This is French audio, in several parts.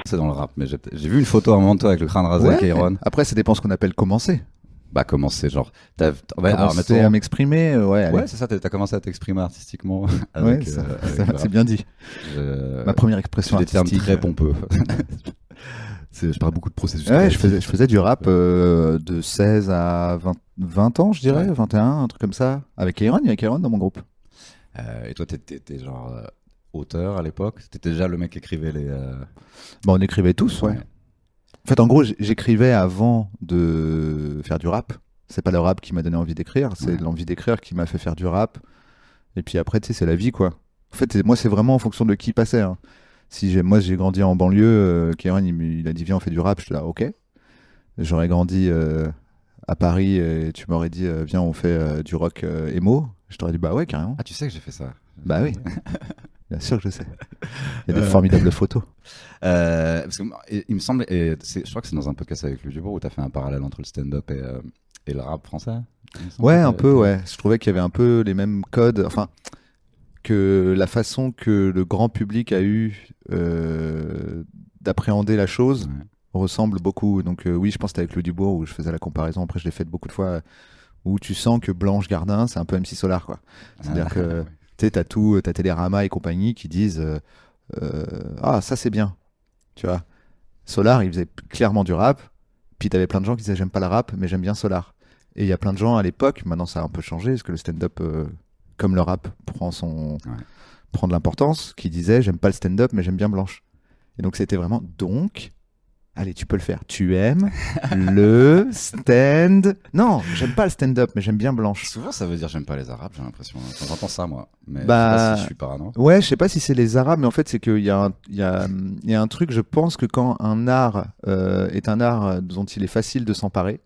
C'est dans le rap, mais j'ai vu une photo à un moment de toi avec le crâne rasé avec Iron. Après, ça dépend ce qu'on appelle commencer. Bah, commencer, genre. Commencer à m'exprimer, ouais. Ouais, c'est ça, t'as commencé à t'exprimer artistiquement. Ouais, c'est bien dit. Ma première expression artistique. Des termes très pompeux. Je parle beaucoup de processus. Ouais, je faisais du rap de 16 à 20 ans, je dirais, 21, un truc comme ça. Avec Iron, il y avait Iron dans mon groupe. Et toi, t'étais genre auteur à l'époque? T'étais déjà le mec qui écrivait les... Bon, on écrivait tous, ouais. En fait, en gros, j'écrivais avant de faire du rap. C'est pas le rap qui m'a donné envie d'écrire, c'est l'envie d'écrire qui m'a fait faire du rap. Et puis après, tu sais, c'est la vie, quoi. En fait, moi, c'est vraiment en fonction de qui passait. Hein. Moi, j'ai grandi en banlieue, Kéron, il a dit, viens, on fait du rap. Je suis là, ok. J'aurais grandi à Paris et tu m'aurais dit, viens, on fait du rock emo. Je t'aurais dit, bah ouais, carrément. Ah, tu sais que j'ai fait ça? Bah oui. Bien sûr que je sais. Il y a des formidables photos. Parce que, il me semble, je crois que c'est dans un podcast avec Luc Dubourg où tu as fait un parallèle entre le stand-up et le rap français. Ouais, un peu, ouais. Je trouvais qu'il y avait un peu les mêmes codes. Enfin, que la façon que le grand public a eu d'appréhender la chose ressemble beaucoup. Donc oui, je pense que c'était avec Luc Dubourg où je faisais la comparaison. Après, je l'ai faite beaucoup de fois. Où tu sens que Blanche Gardin, c'est un peu MC Solar, quoi. C'est-à-dire que... Tu sais, t'as Télérama et compagnie qui disent ah, ça c'est bien. Tu vois, Solar, il faisait clairement du rap. Puis t'avais plein de gens qui disaient j'aime pas le rap, mais j'aime bien Solar. Et il y a plein de gens à l'époque, maintenant ça a un peu changé, parce que le stand-up, comme le rap, prend de l'importance, qui disaient j'aime pas le stand-up, mais j'aime bien Blanche. Et donc c'était vraiment donc. Allez, tu peux le faire. Tu aimes le stand... Non, j'aime pas le stand-up, mais j'aime bien Blanche. Souvent, ça veut dire j'aime pas les Arabes, j'ai l'impression. J'entends ça, moi. Mais je sais bah, pas si je suis parano. Ouais, je sais pas si c'est les Arabes, mais en fait, c'est qu'il y a un truc, je pense que quand un art est un art dont il est facile de s'emparer,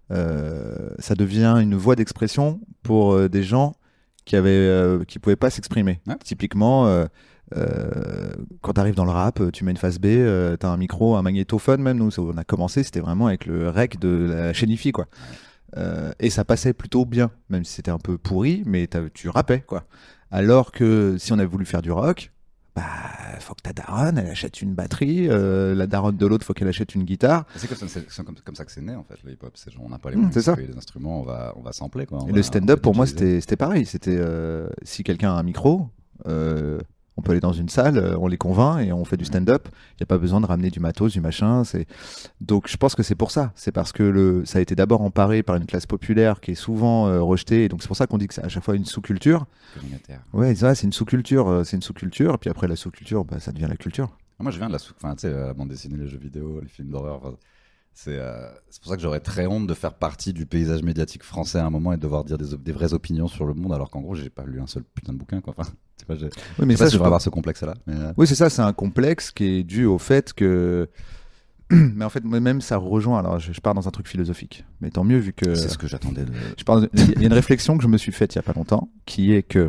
ça devient une voie d'expression pour des gens qui pouvaient pas s'exprimer. Ouais. Typiquement... quand tu arrives dans le rap, tu mets une face B, tu as un micro, un magnétophone même. Nous, on a commencé, c'était vraiment avec le rec de la chaîne IFI, quoi. Et ça passait plutôt bien, même si c'était un peu pourri, mais tu rappais, quoi. Alors que si on avait voulu faire du rock, bah, faut que ta daronne, elle achète une batterie, la daronne de l'autre, faut qu'elle achète une guitare. C'est comme ça que c'est né, en fait, le hip-hop. C'est genre, on n'a pas les moyens de payer des instruments, on va sampler, quoi. Et le stand-up, pour moi, c'était pareil. C'était si quelqu'un a un micro, on peut aller dans une salle, on les convainc et on fait du stand-up. Il n'y a pas besoin de ramener du matos, du machin. Donc je pense que c'est pour ça. C'est parce que ça a été d'abord emparé par une classe populaire qui est souvent rejetée. Et donc c'est pour ça qu'on dit que c'est à chaque fois une sous-culture. Ouais, c'est une sous-culture. C'est une sous-culture. Et puis après la sous-culture, bah, ça devient la culture. Moi je viens de la bande dessinée, les jeux vidéo, les films d'horreur. C'est pour ça que j'aurais très honte de faire partie du paysage médiatique français à un moment et de devoir dire des vraies opinions sur le monde alors qu'en gros j'ai pas lu un seul putain de bouquin, quoi. Enfin, oui, mais ça, je devrais avoir ce complexe-là. Mais... Oui, c'est ça, c'est un complexe qui est dû au fait que. Mais en fait, moi-même, ça rejoint. Alors, je pars dans un truc philosophique. Mais tant mieux, vu que. C'est ce que j'attendais. Il y a une réflexion que je me suis faite il y a pas longtemps, qui est que.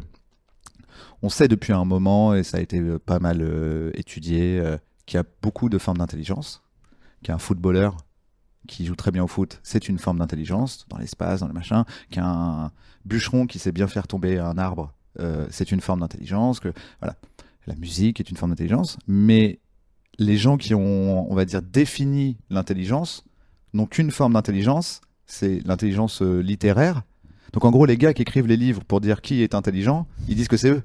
On sait depuis un moment, et ça a été pas mal étudié, qu'il y a beaucoup de formes d'intelligence. Qu'un footballeur qui joue très bien au foot, c'est une forme d'intelligence, dans l'espace, dans le machin. Qu'un bûcheron qui sait bien faire tomber un arbre. C'est une forme d'intelligence, que voilà, la musique est une forme d'intelligence, mais les gens qui ont, on va dire, défini l'intelligence n'ont qu'une forme d'intelligence, c'est l'intelligence littéraire. Donc en gros, les gars qui écrivent les livres pour dire qui est intelligent, ils disent que c'est eux.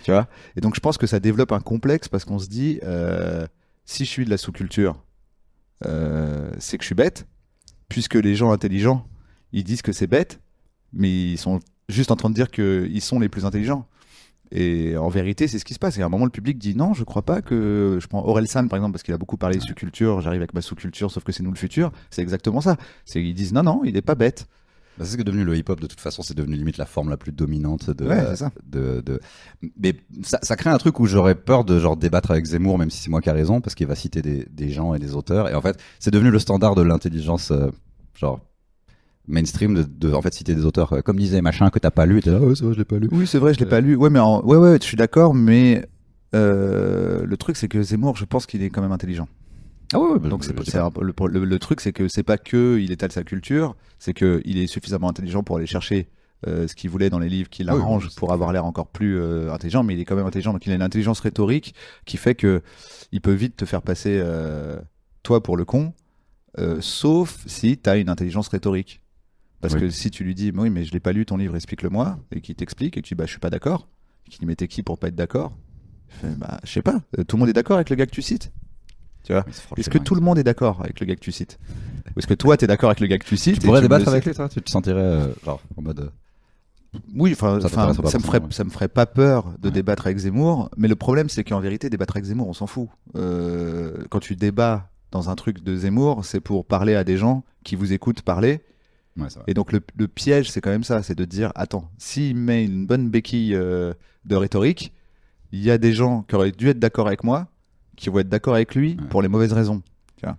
Tu vois ? Et donc je pense que ça développe un complexe parce qu'on se dit, si je suis de la sous-culture, c'est que je suis bête, puisque les gens intelligents, ils disent que c'est bête, mais ils sont juste en train de dire qu'ils sont les plus intelligents. Et en vérité, c'est ce qui se passe. Et à un moment, le public dit non, je crois pas que... Je prends Orelsan, par exemple, parce qu'il a beaucoup parlé de sous-culture. J'arrive avec ma sous-culture, sauf que c'est nous le futur. C'est exactement ça. Ils disent non, il est pas bête. Bah, c'est ce que est devenu le hip-hop, de toute façon. C'est devenu limite la forme la plus dominante de... Ouais, c'est ça. Mais ça crée un truc où j'aurais peur de genre débattre avec Zemmour, même si c'est moi qui a raison, parce qu'il va citer des gens et des auteurs. Et en fait, c'est devenu le standard de l'intelligence, genre... mainstream de en fait citer des auteurs comme disait machin que t'as pas lu et t'es là c'est vrai je l'ai pas lu. Oui c'est vrai je l'ai pas lu ouais mais ouais je suis d'accord mais le truc c'est que Zemmour je pense qu'il est quand même intelligent. Ah ouais, donc le truc c'est que c'est pas que il étale sa culture, c'est que il est suffisamment intelligent pour aller chercher ce qu'il voulait dans les livres, qu'il Ah oui, arrange oui, pour avoir l'air encore plus intelligent, mais il est quand même intelligent, donc il a une intelligence rhétorique qui fait que il peut vite te faire passer toi pour le con, sauf si tu as une intelligence rhétorique. Parce Oui. que si tu lui dis, oui, mais je l'ai pas lu ton livre, explique-le-moi, et qu'il t'explique, et que tu dis, bah, je suis pas d'accord, et qu'il dit, mais t'es qui pour pas être d'accord? Il fait, bah, je sais pas, tout le monde est d'accord avec le gars que tu cites? Tu vois? Oui, c'est Est-ce que tout le monde est d'accord avec le gars que tu cites? Ou est-ce que toi, t'es d'accord avec le gars que tu cites? Tu pourrais et tu me débattre le avec cites? lui, toi? Tu te sentirais genre en mode. Oui, enfin, Ça t'intéresserait pas ça me ferait, forcément, ouais. ça me ferait pas peur de Ouais. débattre avec Zemmour, mais le problème, c'est qu'en vérité, débattre avec Zemmour, on s'en fout. Quand tu débats dans un truc de Zemmour, c'est pour parler à des gens qui vous écoutent parler. Ouais, c'est vrai. Et donc, le piège, c'est quand même ça, c'est de dire, attends, s'il met une bonne béquille de rhétorique, il y a des gens qui auraient dû être d'accord avec moi, qui vont être d'accord avec lui Ouais. pour les mauvaises raisons. Tu vois.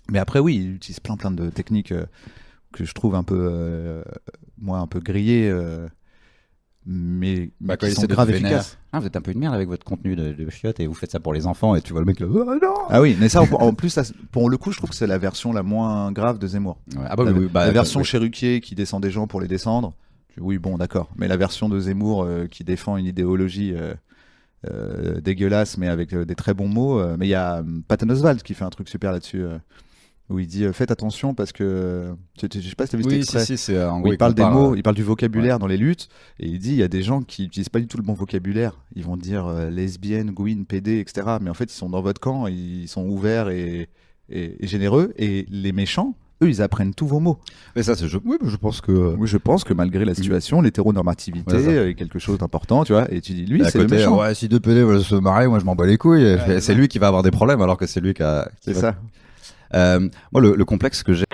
Mais après, oui, il utilise plein de techniques que je trouve un peu, moi, un peu grillées, mais Quand qui il sont essaie de grave te vénérer. efficaces. Ah, vous êtes un peu une merde avec votre contenu de chiottes et vous faites ça pour les enfants et tu vois le mec là. Oh, non. Ah oui, mais ça, en plus, ça, pour le coup, je trouve que c'est la version la moins grave de Zemmour. Ouais. Ah bah La, oui, oui, bah, la version oui. chez Ruquier qui descend des gens pour les descendre, oui, bon, d'accord. Mais la version de Zemmour qui défend une idéologie dégueulasse, mais avec des très bons mots. Mais il y a Patton Oswalt qui fait un truc super là-dessus, où il dit faites attention parce que. Je sais pas si tu as vu cet Oui, extrait. si, c'est en Où gros, il parle des compare, mots, il parle du vocabulaire dans les luttes, et il dit il y a des gens qui utilisent pas du tout le bon vocabulaire. Ils vont dire lesbienne, gouine, pédé, etc. Mais en fait, ils sont dans votre camp, ils sont ouverts et généreux, et les méchants, eux, ils apprennent tous vos mots. Mais ça, c'est oui, mais je pense que. Oui, je pense que malgré la situation, l'hétéronormativité Ouais, ça. est quelque chose d'important, tu vois. Et tu dis, lui, à c'est le côté, méchant. ouais, si deux PD veulent se marier, moi je m'en bats les couilles. C'est lui qui va avoir des problèmes alors que c'est lui qui C'est va- ça. Moi, le complexe que j'ai.